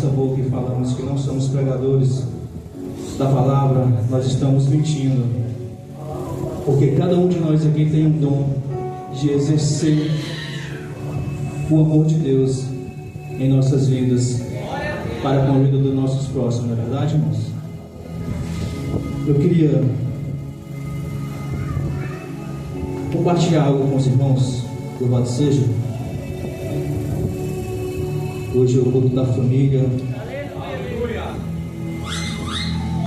nossa boca e falamos que não somos pregadores da palavra, nós estamos mentindo. Porque cada um de nós aqui tem um dom de exercer o amor de Deus em nossas vidas, para com a vida dos nossos próximos, não é verdade, irmãos? Eu queria compartilhar algo com os irmãos, louvado seja. Hoje é o culto da família.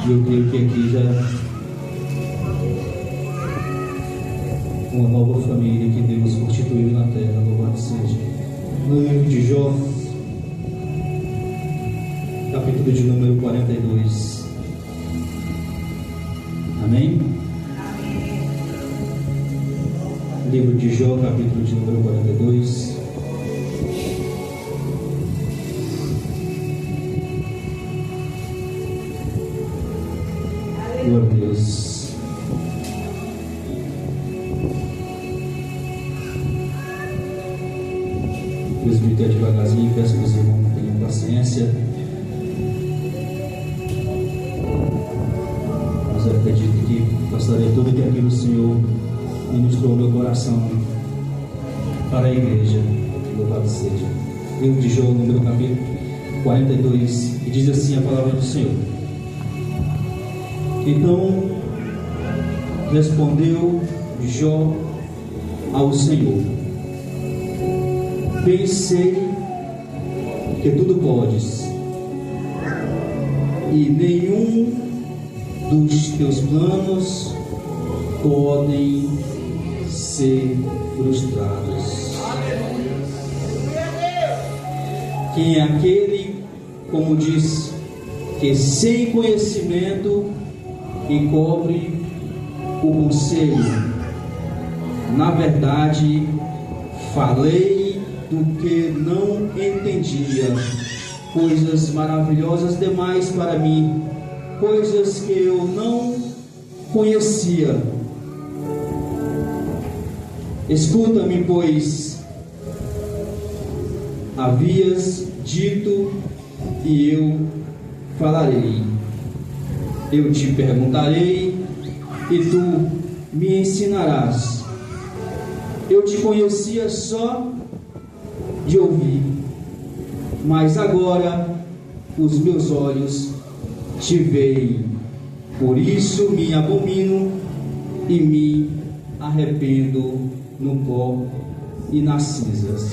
E eu creio que aqui já uma nova família que Deus constituiu na terra, louvado seja. No livro de Jó, capítulo de número 42. Amém? Livro de Jó, capítulo de número 42. Glória a Deus. Presbítero devagarzinho, peço que os irmãos tenham paciência. Mas eu acredito que passarei tudo que aquilo o Senhor ministrou no meu coração para a igreja. Louvado seja. Livro de Jó, número capítulo 42, e diz assim a palavra do Senhor. Então respondeu Jó ao Senhor: bem sei que tudo podes, e nenhum dos teus planos podem ser frustrados. Quem é aquele, como diz, que sem conhecimento encobre o conselho? Na verdade, falei do que não entendia, coisas maravilhosas demais para mim, coisas que eu não conhecia. Escuta-me, pois havias dito, e eu falarei. Eu te perguntarei, e tu me ensinarás. Eu te conhecia só de ouvir, mas agora os meus olhos te veem. Por isso me abomino e me arrependo no pó e nas cinzas.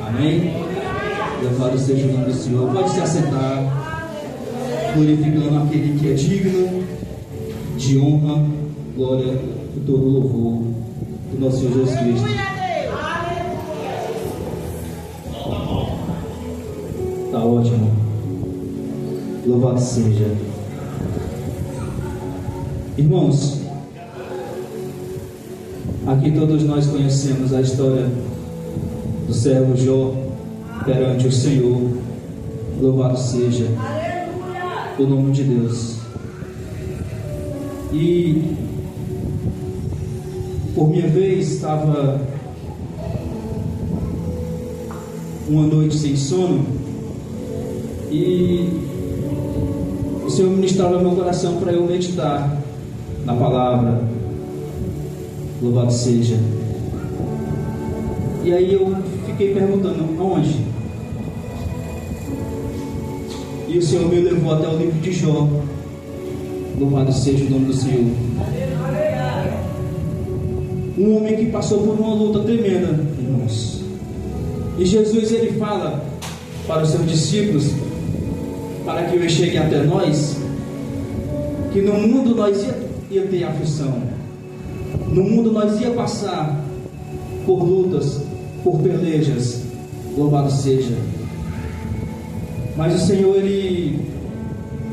Amém? Louvado seja o nome do Senhor. Pode se assentar, glorificando aquele que é digno de honra, glória e todo louvor do nosso Senhor Jesus Cristo. Está ótimo. Louvado seja. Irmãos, aqui todos nós conhecemos a história do servo Jó perante o Senhor. Louvado seja o nome de Deus. E por minha vez estava uma noite sem sono, e o Senhor ministrava no meu coração para eu meditar na palavra. Louvado seja. E aí eu fiquei perguntando, aonde? E o Senhor me levou até o livro de Jó. Louvado seja o nome do Senhor. Um homem que passou por uma luta tremenda, irmãos. E Jesus, ele fala para os seus discípulos, para que eu chegue até nós, que no mundo nós ia ter aflição. No mundo nós ia passar por lutas, por pelejas. Louvado seja. Mas o Senhor, ele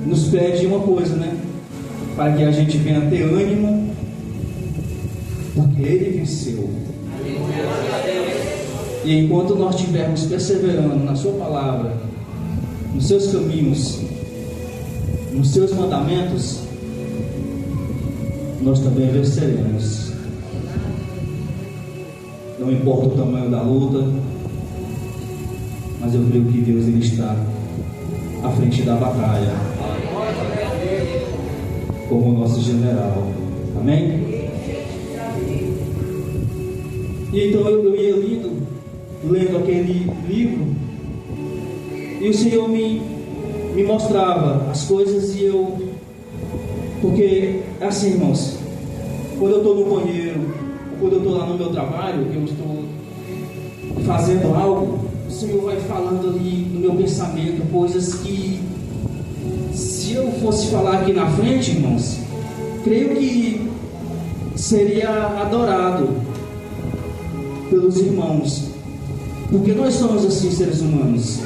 nos pede uma coisa, né? Para que a gente venha ter ânimo, porque Ele venceu. E enquanto nós estivermos perseverando na Sua palavra, nos Seus caminhos, nos Seus mandamentos, nós também venceremos. Não importa o tamanho da luta, mas eu creio que Deus, ele está à frente da batalha, como nosso general. Amém? Então eu ia lendo aquele livro, e o Senhor me mostrava as coisas, e porque assim, irmãos, quando eu estou no banheiro, quando eu estou lá no meu trabalho, que eu estou fazendo algo, o Senhor vai falando ali no meu pensamento coisas que, se eu fosse falar aqui na frente, irmãos, creio que seria adorado pelos irmãos, porque nós somos assim, seres humanos.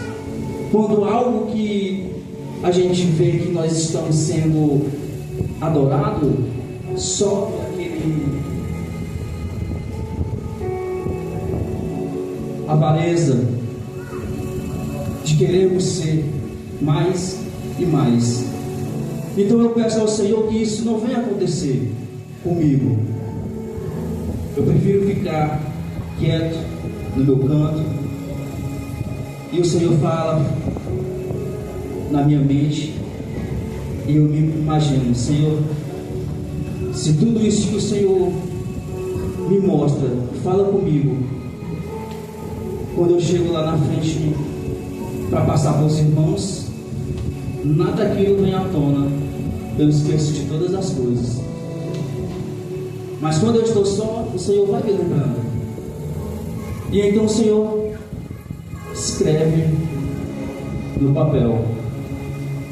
Quando algo que a gente vê que nós estamos sendo adorados, sobe aquele avareza de querermos ser mais e mais. Então eu peço ao Senhor que isso não venha acontecer comigo. Eu prefiro ficar quieto no meu canto, e o Senhor fala na minha mente, e eu me imagino: Senhor, se tudo isso que o Senhor me mostra, fala comigo, quando eu chego lá na frente para passar para os irmãos, nada daquilo vem à tona, eu esqueço de todas as coisas. Mas quando eu estou só, o Senhor vai me lembrando. E então o Senhor escreve no papel,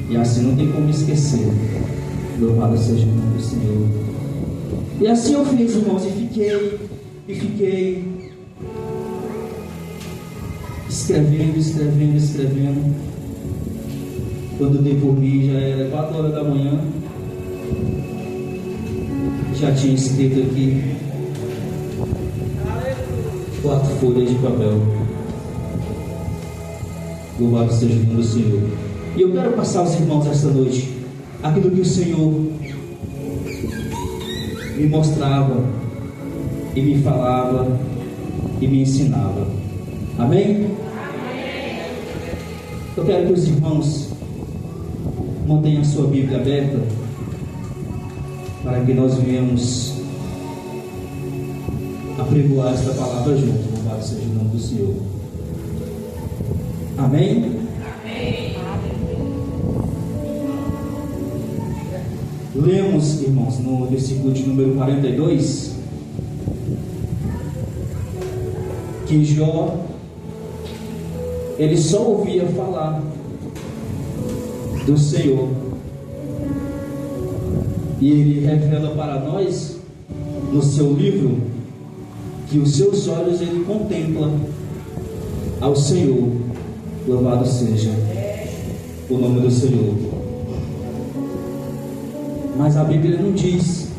e assim não tem como esquecer. Louvado seja o nome do Senhor. E assim eu fiz, irmãos, e fiquei escrevendo. Quando dei por mim, já era 4 horas da manhã, já tinha escrito aqui 4 folhas de papel. Louvado seja o nome do Senhor. E eu quero passar aos irmãos esta noite aquilo que o Senhor me mostrava, e me falava, e me ensinava. Amém? Eu quero que os irmãos mantenham a sua Bíblia aberta, para que nós venhamos apregoar esta palavra juntos. Louvado seja o nome do Senhor. Amém? Amém. Lemos, irmãos, no versículo de número 42, que Jó, ele só ouvia falar do Senhor, e ele revela para nós no seu livro que os seus olhos ele contempla ao Senhor. Louvado seja o nome do Senhor. Mas a Bíblia não diz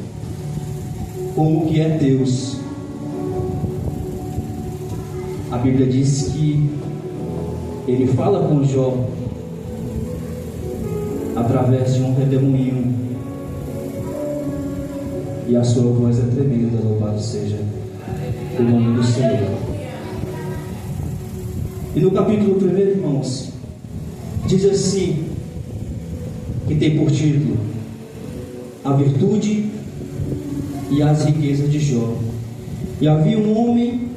como que é Deus. A Bíblia diz que ele fala com Jó através de um redemoinho, e a sua voz é tremenda. Louvado seja o nome do Senhor. E no capítulo 1, irmãos, diz assim, que tem por título a virtude e as riquezas de Jó. E havia um homem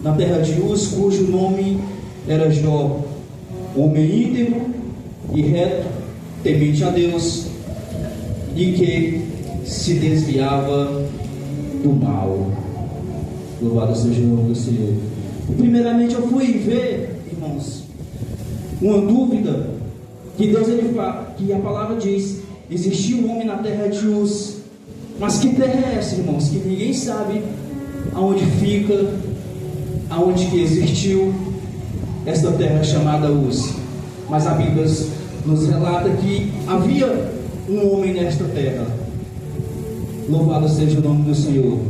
na terra de Uz, cujo nome era Jó, homem íntegro e reto, temente a Deus, e que se desviava do mal. Louvado seja o nome do Senhor. Primeiramente eu fui ver, irmãos, uma dúvida que Deus que a palavra diz: existia um homem na terra de Uz. Mas que terra é essa, irmãos? Que ninguém sabe aonde fica, aonde que existiu esta terra chamada Uz. Mas a Bíblia nos relata que havia um homem nesta terra. Louvado seja o nome do Senhor.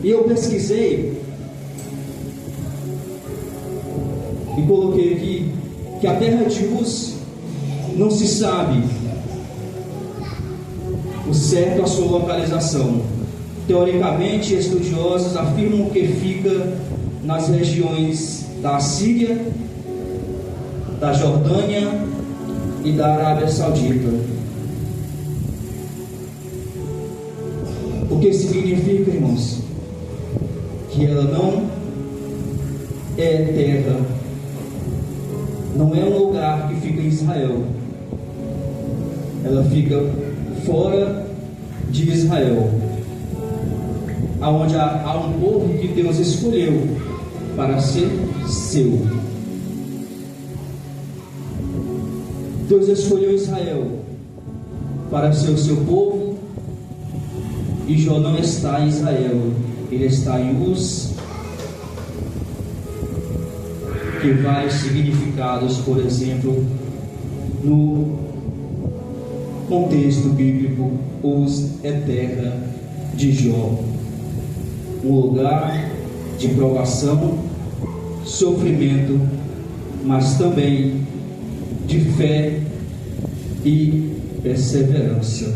E eu pesquisei e coloquei aqui que a terra de Uz não se sabe o certo a sua localização. Teoricamente, estudiosos afirmam que fica nas regiões da Síria da Jordânia e da Arábia Saudita. O que significa, irmãos? Que ela não é terra, não é um lugar que fica em Israel, ela fica fora de Israel, aonde há um povo que Deus escolheu para ser seu. Deus escolheu Israel para ser o seu povo, e Jó não está em Israel, ele está em Uz, que vários significados, por exemplo, no contexto bíblico, Uz é terra de Jó, um lugar de provação, sofrimento, mas também de fé e perseverança.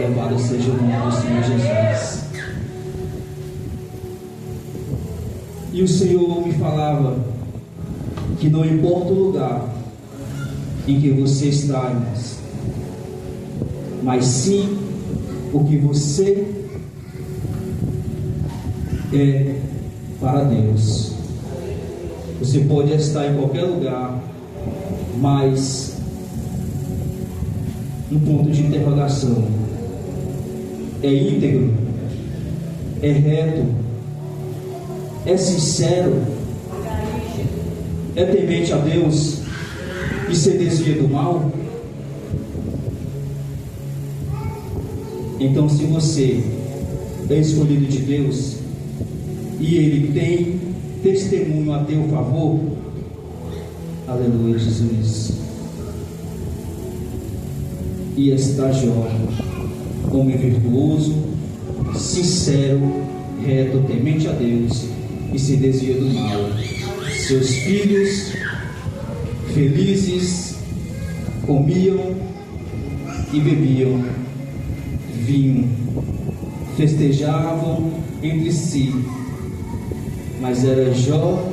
Louvado seja o nome do Senhor Jesus. E o Senhor me falava que não importa o lugar em que você está, irmãos, mas sim o que você é para Deus. Você pode estar em qualquer lugar, mas um ponto de interrogação: é íntegro? É reto? É sincero? É temente a Deus e se desvia do mal? Então, se você é escolhido de Deus e Ele tem testemunho a teu favor, aleluia, Jesus. E está Jó, homem virtuoso, sincero, reto, temente a Deus e se desvia do mal. Seus filhos felizes comiam e bebiam vinho, festejavam entre si, mas era Jó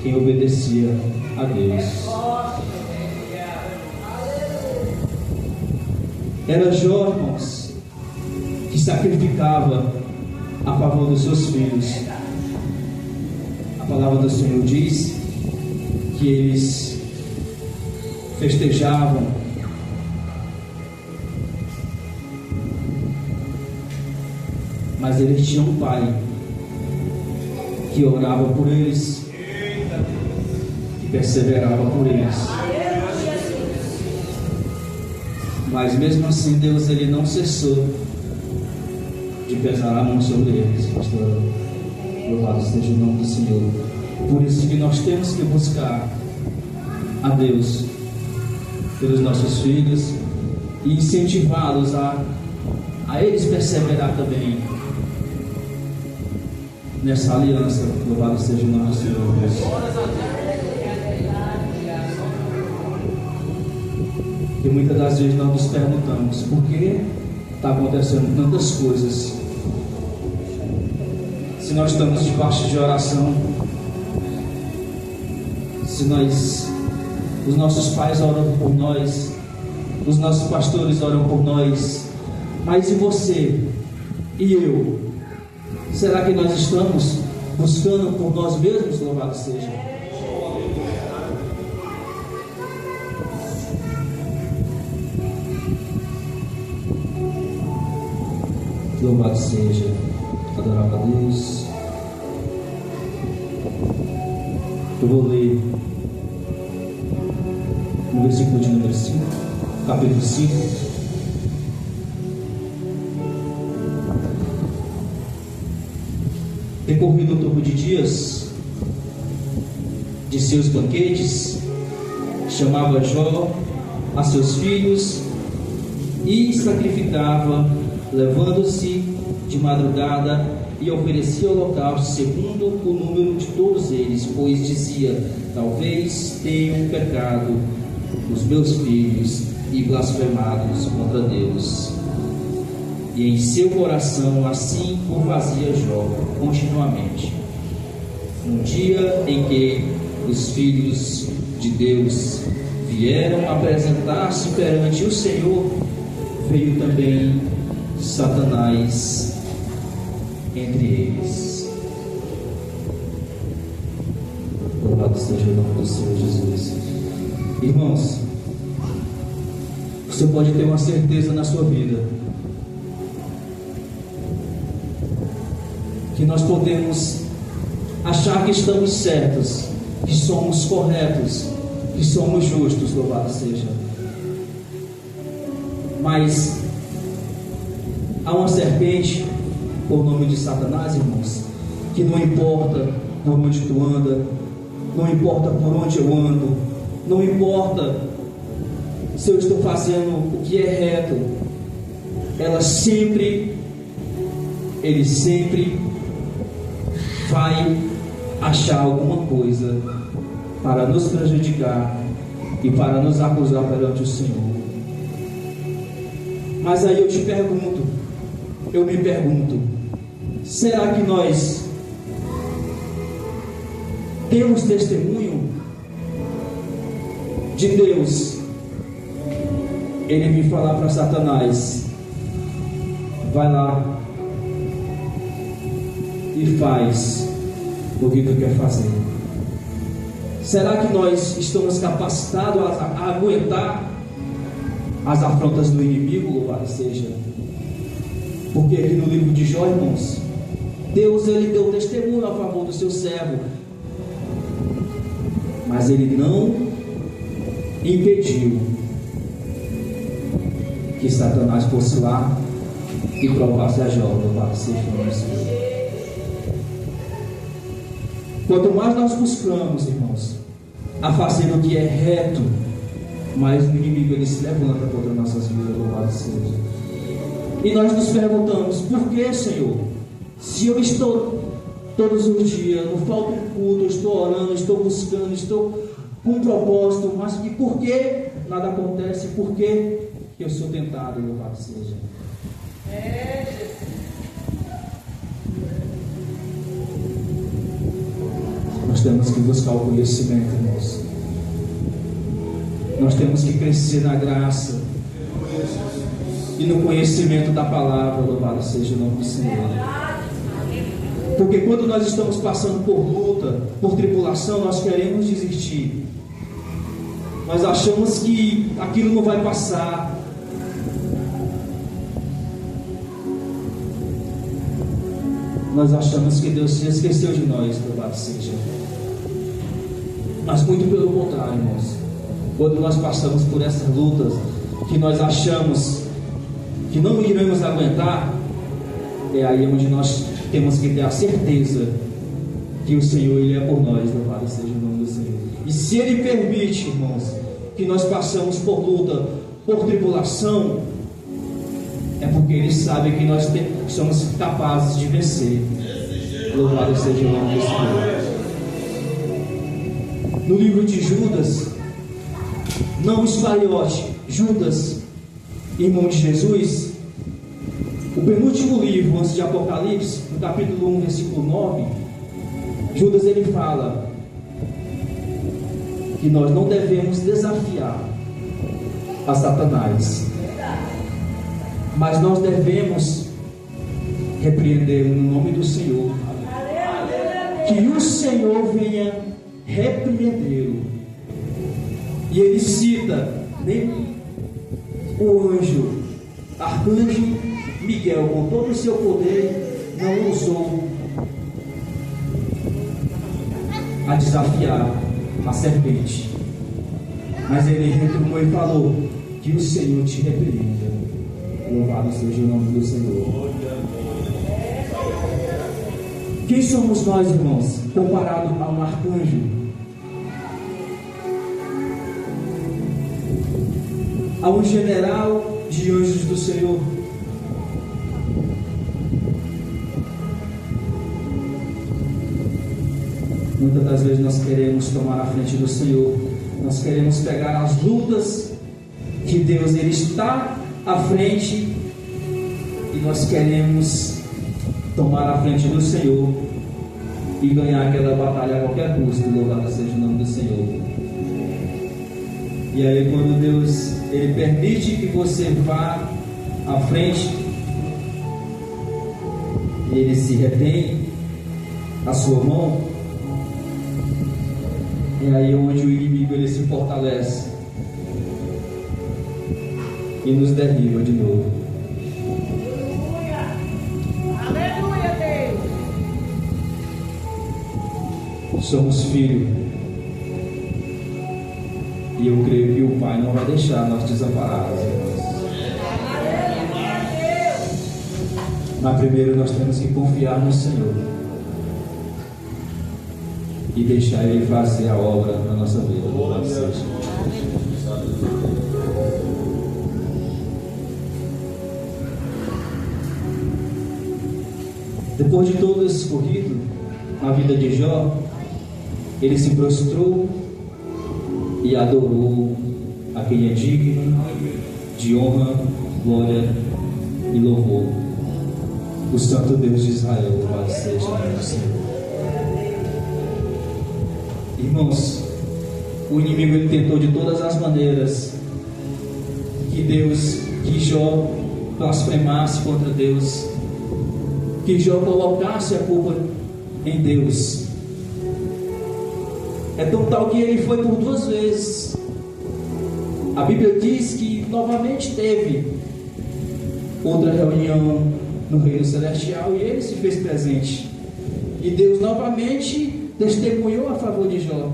quem obedecia a Deus. Era Jó, irmãos, que sacrificava a favor dos seus filhos. A palavra do Senhor diz que eles festejavam, mas eles tinham um pai que orava por eles, que perseverava por eles. Mas mesmo assim, Deus, ele não cessou de pesar a mão sobre eles, pastor. Louvado seja o nome do Senhor. Por isso que nós temos que buscar a Deus pelos nossos filhos e incentivá-los a eles perseverar também nessa aliança. Louvado seja o nome do Senhor. E muitas das vezes nós nos perguntamos por que está acontecendo tantas coisas. Se nós estamos debaixo de oração, se os nossos pais oram por nós, os nossos pastores oram por nós, mas e você e eu? Será que nós estamos buscando por nós mesmos? Louvado seja. Louvado seja. Adorava a Deus. Eu vou ler no versículo de número 5, capítulo 5. Decorrido o tempo de dias de seus banquetes, chamava Jó a seus filhos e sacrificava, levando-se de madrugada, e oferecia holocausto segundo o número de todos eles, pois dizia: talvez tenham pecado os meus filhos e blasfemados contra Deus. E em seu coração assim o fazia Jó continuamente. Um dia em que os filhos de Deus vieram apresentar-se perante o Senhor, veio também Satanás entre eles. Louvado seja o nome do Senhor Jesus. Irmãos, você pode ter uma certeza na sua vida que nós podemos achar que estamos certos, que somos corretos, que somos justos, louvado seja. Mas há uma serpente, por nome de Satanás, irmãos, que não importa por onde tu anda, não importa por onde eu ando, não importa se eu estou fazendo o que é reto, ele sempre vai achar alguma coisa para nos prejudicar e para nos acusar perante o Senhor. Mas aí eu me pergunto, será que nós temos testemunho de Deus? Ele me falar para Satanás: vai lá e faz o que tu quer fazer. Será que nós estamos capacitados a aguentar as afrontas do inimigo, louvado seja? Porque aqui no livro de Jó, irmãos, Deus ele deu testemunho a favor do seu servo, mas ele não impediu que Satanás fosse lá e provasse a Jó, louvado seja o nome do Senhor. Quanto mais nós buscamos, irmãos, a fazer o que é reto, mais o inimigo ele se levanta contra nossas vidas, louvado seja. E nós nos perguntamos: por que, Senhor? Se eu estou todos os dias, não falta um culto, eu estou orando, estou buscando, estou com um propósito, mas e por que nada acontece? Por que eu sou tentado, louvado seja? Nós temos que buscar o conhecimento, irmãos. Nós temos que crescer na graça e no conhecimento da palavra, louvado seja o nome do Senhor. Porque quando nós estamos passando por luta, por tribulação, nós queremos desistir. Nós achamos que aquilo não vai passar. Nós achamos que Deus se esqueceu de nós, louvado seja. Mas muito pelo contrário, irmãos. Quando nós passamos por essas lutas, que nós achamos que não iremos aguentar, é aí onde nós temos que ter a certeza que o Senhor ele é por nós, louvado seja o nome do Senhor. E se Ele permite, irmãos, que nós passamos por luta, por tribulação, é porque Ele sabe que nós somos capazes de vencer. Louvado seja o nome do Senhor. No livro de Judas, não Iscariote, Judas, irmão de Jesus, o penúltimo livro antes de Apocalipse, no capítulo 1, versículo 9, Judas ele fala que nós não devemos desafiar a Satanás, mas nós devemos repreendê-lo no nome do Senhor. Que o Senhor venha repreendê-lo. E ele cita o anjo, arcanjo Miguel, com todo o seu poder, não usou a desafiar a serpente, mas ele retomou e falou: que o Senhor te repreenda. Louvado seja o nome do Senhor. Quem somos nós, irmãos, comparado a um arcanjo? A um general de anjos do Senhor? Muitas das vezes nós queremos tomar a frente do Senhor, nós queremos pegar as lutas que Deus ele está à frente, e nós queremos tomar a frente do Senhor, e ganhar aquela batalha a qualquer custo. Louvado seja o nome do Senhor. E aí, quando Deus ele permite que você vá à frente, ele se retém a sua mão, é aí onde o inimigo ele se fortalece e nos derriba de novo. Aleluia, Deus. Somos filhos, e eu creio que o Pai não vai deixar nós desamparados, irmãos. Mas primeiro nós temos que confiar no Senhor e deixar Ele fazer a obra na nossa vida. Louvado seja. Depois de todo esse corrido na vida de Jó, ele se prostrou e adorou a quem é digno de honra, glória e louvor, o Santo Deus de Israel. Louvado seja o nome do Senhor. Irmãos, o inimigo ele tentou de todas as maneiras que Jó blasfemasse contra Deus, que Jó colocasse a culpa em Deus. É tão tal que ele foi por 2 vezes. A Bíblia diz que novamente teve outra reunião no reino celestial e ele se fez presente. E Deus novamente testemunhou a favor de Jó.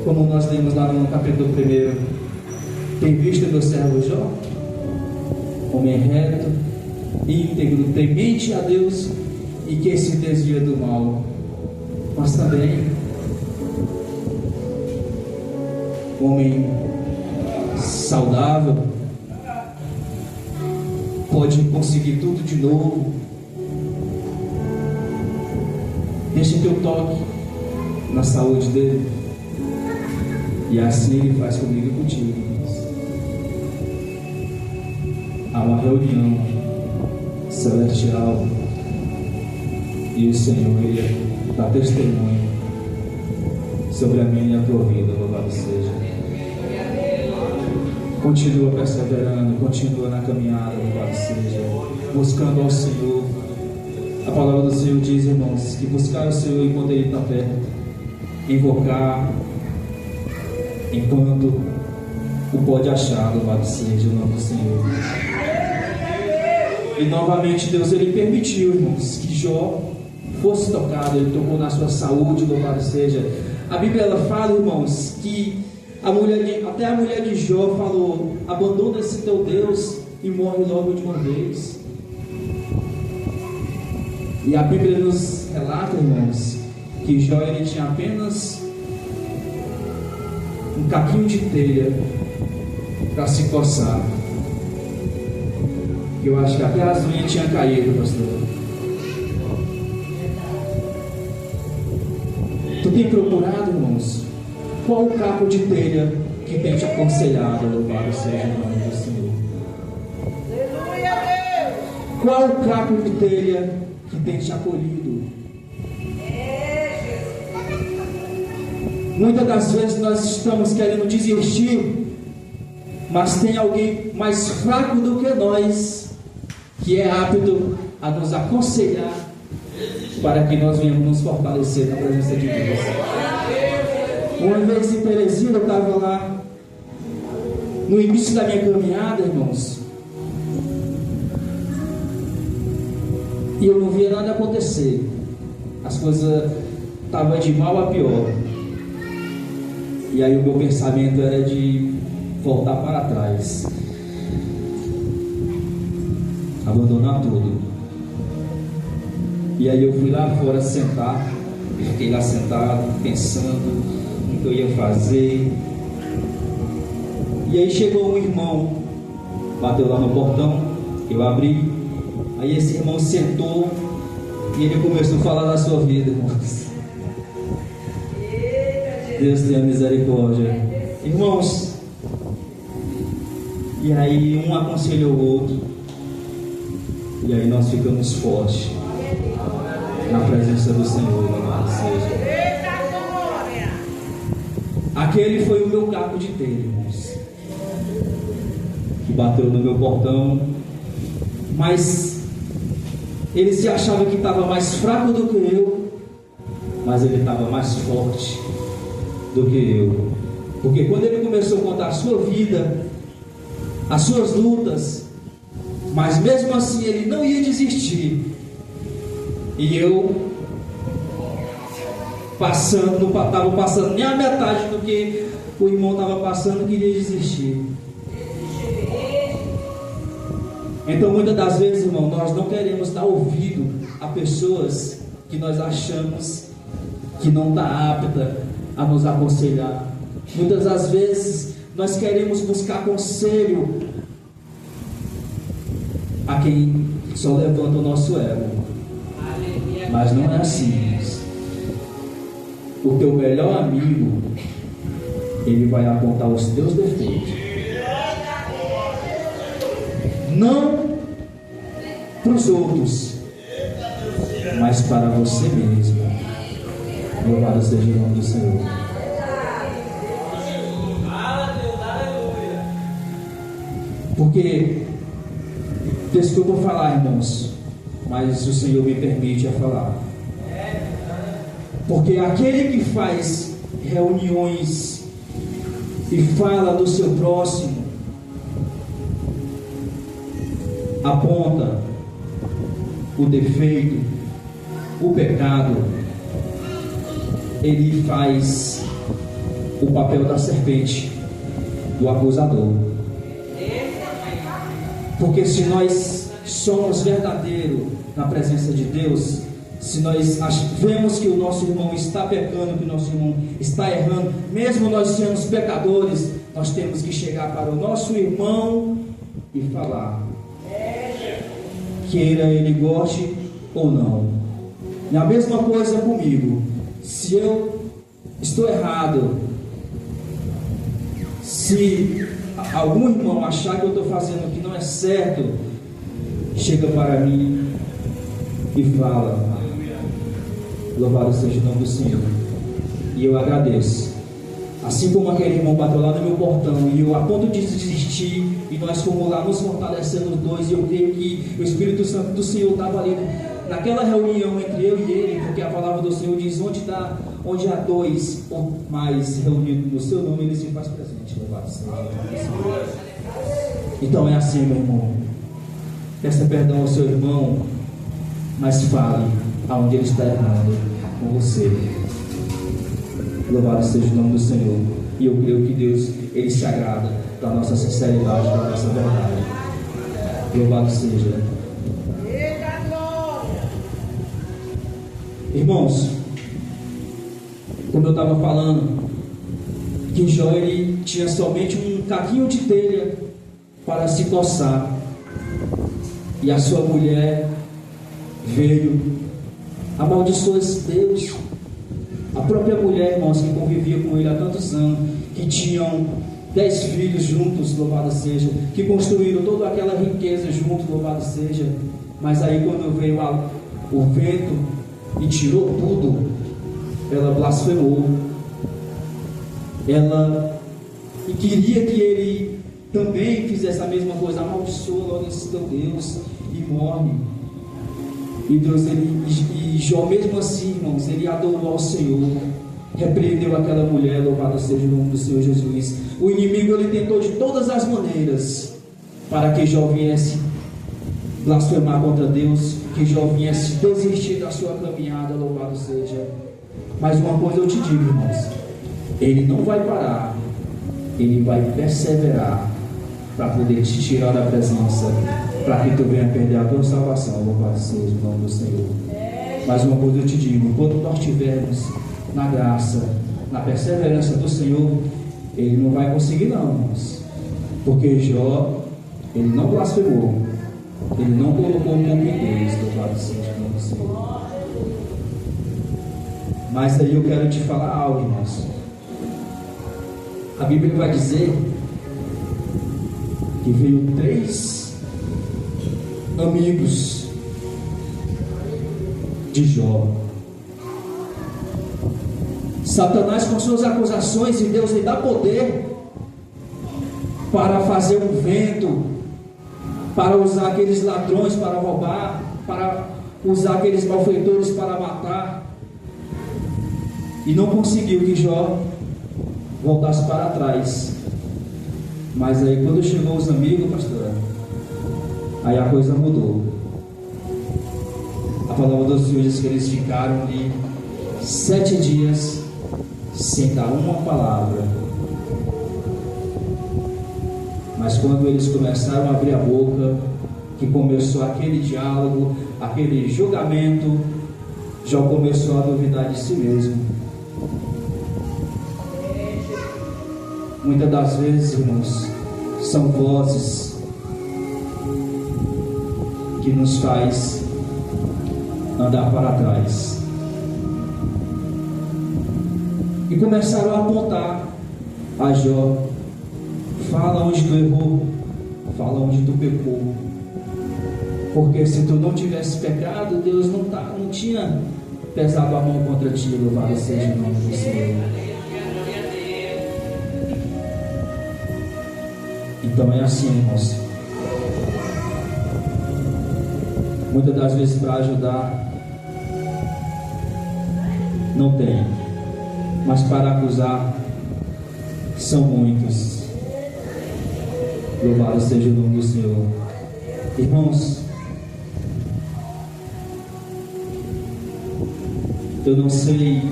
Como nós lemos lá no capítulo 1: tem visto meu servo Jó, homem reto, íntegro, temente a Deus e que se desvia do mal. Mas também homem saudável, pode conseguir tudo de novo. Deixa que eu toque na saúde dele, e assim ele faz comigo e contigo. Há uma reunião celestial e o Senhor ele dá testemunho sobre a minha e a tua vida. Louvado seja. Continua perseverando, continua na caminhada. Louvado seja, buscando ao Senhor. A palavra do Senhor diz, irmãos, que buscar o Senhor enquanto Ele está perto, invocar enquanto o pode achar. Louvado seja o nome do Senhor. E novamente Deus ele permitiu, irmãos, que Jó fosse tocado. Ele tocou na sua saúde. Louvado seja. A Bíblia ela fala, irmãos, que até a mulher de Jó falou: abandona esse teu Deus e morre logo de uma vez. E a Bíblia nos relata, irmãos, que Jó ele tinha apenas um caquinho de telha para se coçar. Eu acho que até as unhas tinham caído, pastor. Tu tem procurado, irmãos, qual o caco de telha que tem te aconselhado? Louvado seja o nome do Senhor. Aleluia, Deus. Qual o caco de telha que tem te acolhido? Muitas das vezes nós estamos querendo desistir, mas tem alguém mais fraco do que nós, que é apto a nos aconselhar para que nós venhamos nos fortalecer na presença de Deus. Uma vez em Teresina, eu estava lá no início da minha caminhada, irmãos, e eu não via nada acontecer. As coisas estavam de mal a pior. E aí o meu pensamento era de voltar para trás, abandonar tudo. E aí eu fui lá fora sentar, e fiquei lá sentado, pensando no que eu ia fazer. E aí chegou um irmão, bateu lá no portão, eu abri. Aí esse irmão sentou e ele começou a falar da sua vida, irmãos. Deus tenha misericórdia, irmãos. E aí um aconselhou o outro, e aí nós ficamos fortes. na presença do Senhor, louvado seja. Eita glória! Aquele foi o meu caco de telha, irmãos, que bateu no meu portão, mas ele se achava que estava mais fraco do que eu, mas ele estava mais forte do que eu, porque quando ele começou a contar a sua vida, as suas lutas, mas mesmo assim ele não ia desistir, e eu não estava passando nem a metade do que o irmão estava passando, queria desistir. Então muitas das vezes, irmão, nós não queremos dar ouvido a pessoas que nós achamos que não está apta a nos aconselhar. Muitas das vezes nós queremos buscar conselho a quem só levanta o nosso ego, mas não é assim. O teu melhor amigo, ele vai apontar os teus defeitos, não para os outros, mas para você mesmo. Louvado seja o nome do Senhor. Porque, desculpa falar, irmãos, mas o Senhor me permite a falar. Porque aquele que faz reuniões e fala do seu próximo, aponta o defeito, o pecado, ele faz o papel da serpente, do acusador. Porque se nós somos verdadeiros na presença de Deus, se nós vemos que o nosso irmão está pecando, que o nosso irmão está errando, mesmo nós sendo pecadores, nós temos que chegar para o nosso irmão e falar, queira ele goste ou não. E a mesma coisa comigo. Se eu estou errado, se algum irmão achar que eu estou fazendo o que não é certo, chega para mim e fala, louvado seja o nome do Senhor, e eu agradeço. Assim como aquele irmão bateu lá no meu portão e eu a ponto de desistir, e nós fomos lá nos fortalecendo os dois, e eu creio que o Espírito Santo do Senhor estava ali naquela reunião entre eu e ele, porque a palavra do Senhor diz, onde há dois ou mais reunidos no seu nome, ele se faz presente. Louvado seja o nome do Senhor. Então é assim, meu irmão, peça perdão ao seu irmão, mas fale aonde ele está errando com você. Louvado seja o nome do Senhor. E eu creio que Deus, ele se agrada da nossa sinceridade, da nossa verdade. Louvado seja. Irmãos, como eu estava falando, que Jó, ele tinha somente um caquinho de telha para se coçar, e a sua mulher veio, amaldiçoou Deus. A própria mulher, irmãos, que convivia com ele há tantos anos, que tinham 10 filhos juntos, louvado seja, que construíram toda aquela riqueza juntos, louvado seja, mas aí quando veio o vento e tirou tudo, ela blasfemou, ela queria que ele também fizesse a mesma coisa, amaldiçoa logo esse teu Deus e morre. E Deus, e Jó mesmo assim, irmãos, ele adorou ao Senhor, repreendeu aquela mulher, louvado seja o nome do Senhor Jesus. O inimigo, ele tentou de todas as maneiras para que Jó viesse blasfemar contra Deus, que Jó viesse desistir da sua caminhada, louvado seja. Mas uma coisa eu te digo, irmãos, ele não vai parar, ele vai perseverar para poder te tirar da presença, para que tu venha perder a tua salvação, louvado seja o nome do Senhor. Mas uma coisa eu te digo, enquanto nós estivermos na graça, na perseverança do Senhor, ele não vai conseguir não, irmãos, porque Jó, ele não blasfemou, ele não colocou um nome em Deus, louvado seja o nome do Senhor. Mas aí eu quero te falar algo, irmãos. A Bíblia vai dizer que veio 3 amigos de Jó. Satanás, com suas acusações, e Deus lhe dá poder para fazer um vento, para usar aqueles ladrões para roubar, para usar aqueles malfeitores para matar, e não conseguiu que Jó voltasse para trás. Mas aí quando chegou os amigos, pastor, aí a coisa mudou. A palavra do Senhor diz que eles ficaram ali 7 dias sem dar uma palavra. Mas quando eles começaram a abrir a boca, que começou aquele diálogo, aquele julgamento, Jó começou a duvidar de si mesmo. Muitas das vezes, irmãos, são vozes que nos faz andar para trás. E começaram a apontar a Jó: fala onde tu errou, fala onde tu pecou, porque se tu não tivesse pecado, Deus não tinha pesado a mão contra ti. Louvado seja o nome do Senhor. Então é assim, irmãos. Muitas das vezes para ajudar não tem, mas para acusar são muitos. Louvado seja o nome do Senhor. Irmãos, eu não sei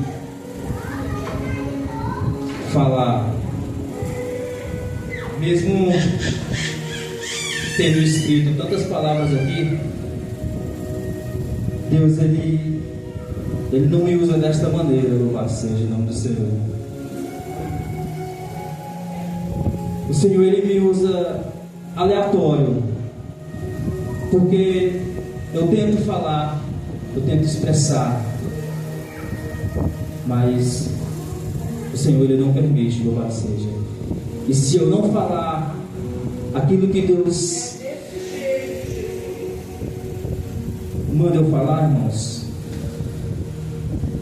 falar, mesmo tendo escrito tantas palavras aqui, Deus ele não me usa desta maneira. Louvado seja o nome do Senhor. O Senhor ele me usa aleatório, porque eu tento falar, eu tento expressar, mas o Senhor ele não permite. Louvado seja. E se eu não falar aquilo que Deus manda eu falar, irmãos,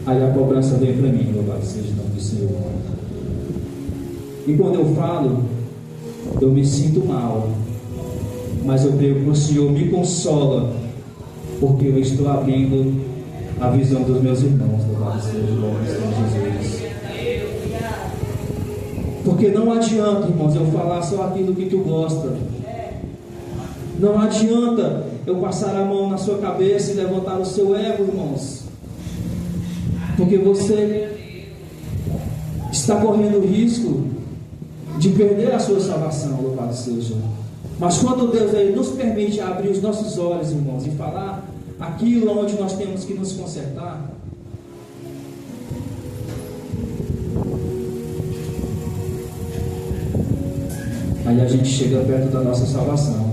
aí a cobrança vem para mim. Louvado seja o nome do Senhor. E quando eu falo, eu me sinto mal, mas eu creio que o Senhor me consola, porque eu estou abrindo a visão dos meus irmãos. Louvado seja o nome do Senhor Jesus. Porque não adianta, irmãos, eu falar só aquilo que tu gosta. Não adianta eu passar a mão na sua cabeça e levantar o seu ego, irmãos, porque você está correndo o risco de perder a sua salvação. Louvado seja. Mas quando Deus ele nos permite abrir os nossos olhos, irmãos, e falar aquilo onde nós temos que nos consertar, aí a gente chega perto da nossa salvação.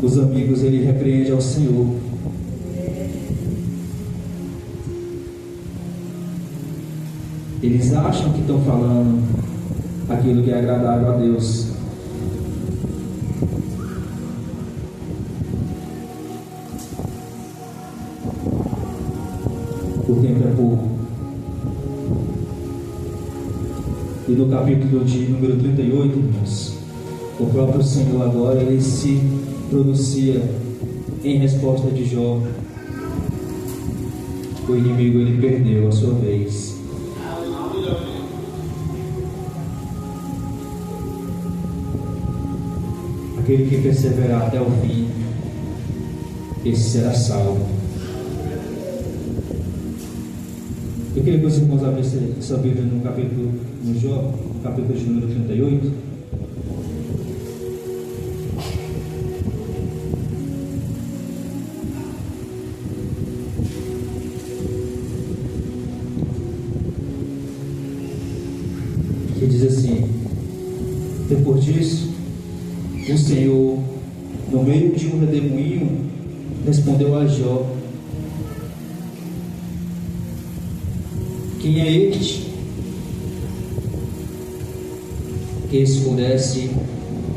Os amigos ele repreende ao Senhor. Eles acham que estão falando aquilo que é agradável a Deus. O tempo é pouco. E no capítulo de número 38, irmãos, o próprio Senhor agora ele se pronuncia em resposta de Jó. O inimigo ele perdeu a sua vez. Aquele que perseverar até o fim, esse será salvo. Eu queria que os irmãos abrissem sua Bíblia no capítulo, no Jó, no capítulo de número 38. Que diz assim: depois disso, o Senhor, no meio de um redemoinho, respondeu a Jó: quem é este que escurece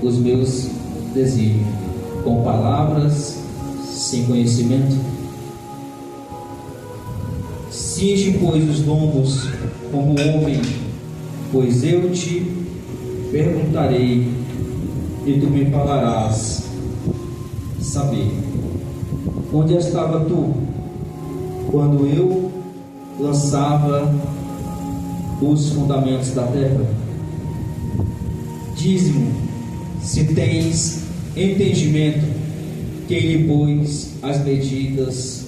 os meus desígnio, com palavras sem conhecimento? Cinge, pois, os lombos como homem, pois eu te perguntarei e tu me falarás saber. Onde estava tu quando eu lançava os fundamentos da terra? Dize-me, se tens entendimento, quem lhe pôs as medidas,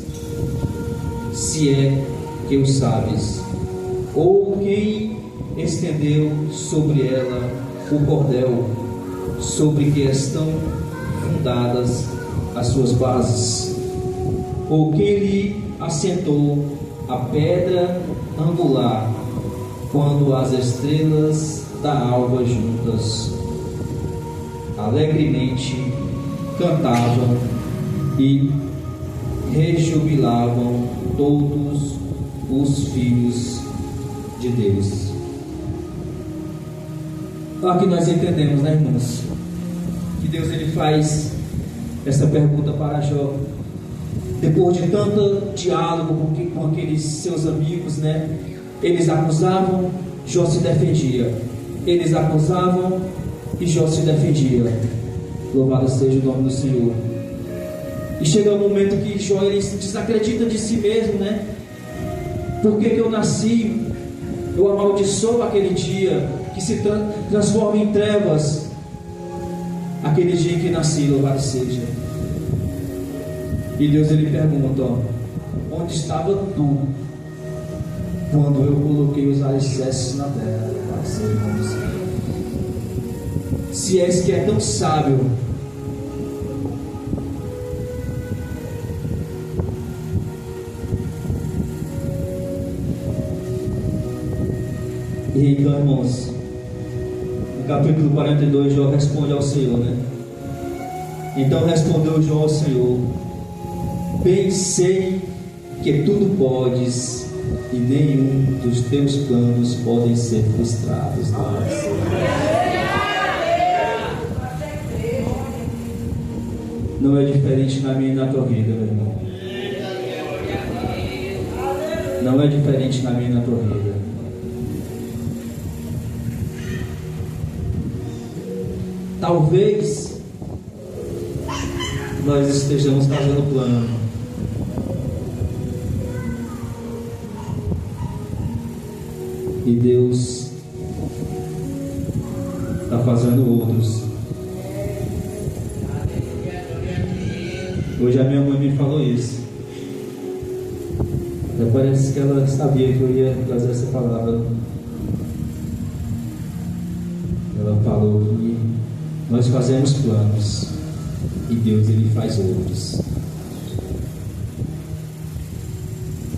se é que o sabes, ou quem estendeu sobre ela o cordel, sobre que estão fundadas as suas bases, ou quem lhe assentou a pedra angular, quando as estrelas da alva juntas alegremente cantavam e rejubilavam todos os filhos de Deus. Aqui nós entendemos, né, irmãos, que Deus ele faz essa pergunta para Jó, depois de tanto diálogo com aqueles seus amigos, né? Eles acusavam, Jó se defendia. Eles acusavam e Jó se defendia. Louvado seja o nome do Senhor. E chega um momento que Jó ele desacredita de si mesmo, né? Por que eu nasci? Eu amaldiçoo aquele dia que se transforma em trevas. Aquele dia em que nasci, louvado seja. E Deus ele pergunta, onde estava tu quando eu coloquei os alicerces na terra? Louvado seja o nome do Senhor. Se és que é tão sábio, e então, irmãos, no capítulo 42, Jó responde ao Senhor, né? Então respondeu Jó ao Senhor: bem sei que tudo podes e nenhum dos teus planos podem ser frustrados. Não é diferente na minha e na tua vida, meu irmão. Não é diferente na minha e na tua vida. Talvez nós estejamos fazendo plano, e Deus está fazendo outros. Hoje a minha mãe me falou isso. Até parece que ela sabia que eu ia trazer essa palavra. Ela falou que nós fazemos planos e Deus ele faz outros.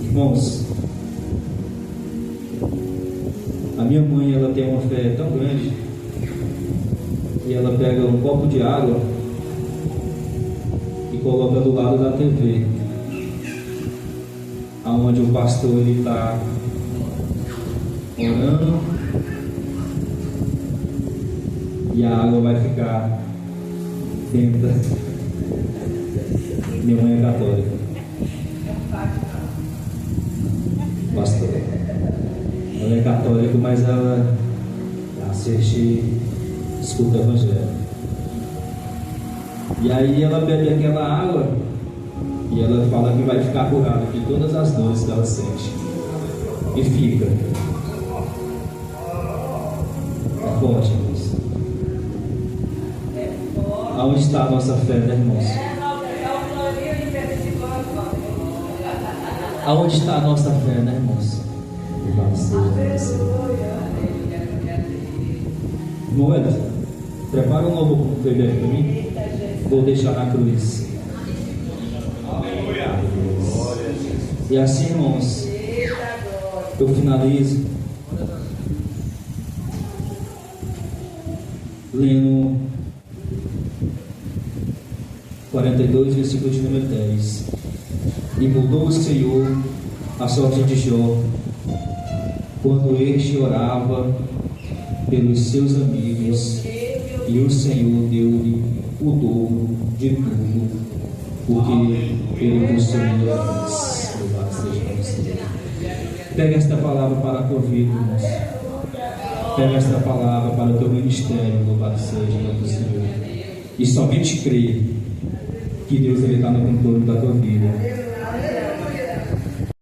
Irmãos, a minha mãe ela tem uma fé tão grande e ela pega um copo de água e coloca do lado da TV, aonde o pastor ele está orando, e a água vai ficar dentro. Minha mãe é católica, pastor. Ela é católica, mas ela assiste, escuta o evangelho. E aí ela bebe aquela água e ela fala que vai ficar curada de todas as dores que ela sente. E fica. É forte, irmãos. Aonde está a nossa fé, né, irmãos? Aonde está a nossa fé, né, irmãos? Moeda, prepara um novo bebê para mim. Vou deixar na cruz. E assim, irmãos, eu finalizo lendo 42, versículo de número 10. E mudou o Senhor a sorte de Jó quando este orava pelos seus amigos, e o Senhor deu-lhe o dobro de tudo o que ele possuía antes. Louvado seja o Senhor. Pega esta palavra para a tua vida, irmãos. Pega esta palavra para o teu ministério. Louvado seja o Senhor. E somente crê que Deus está no controle da tua vida.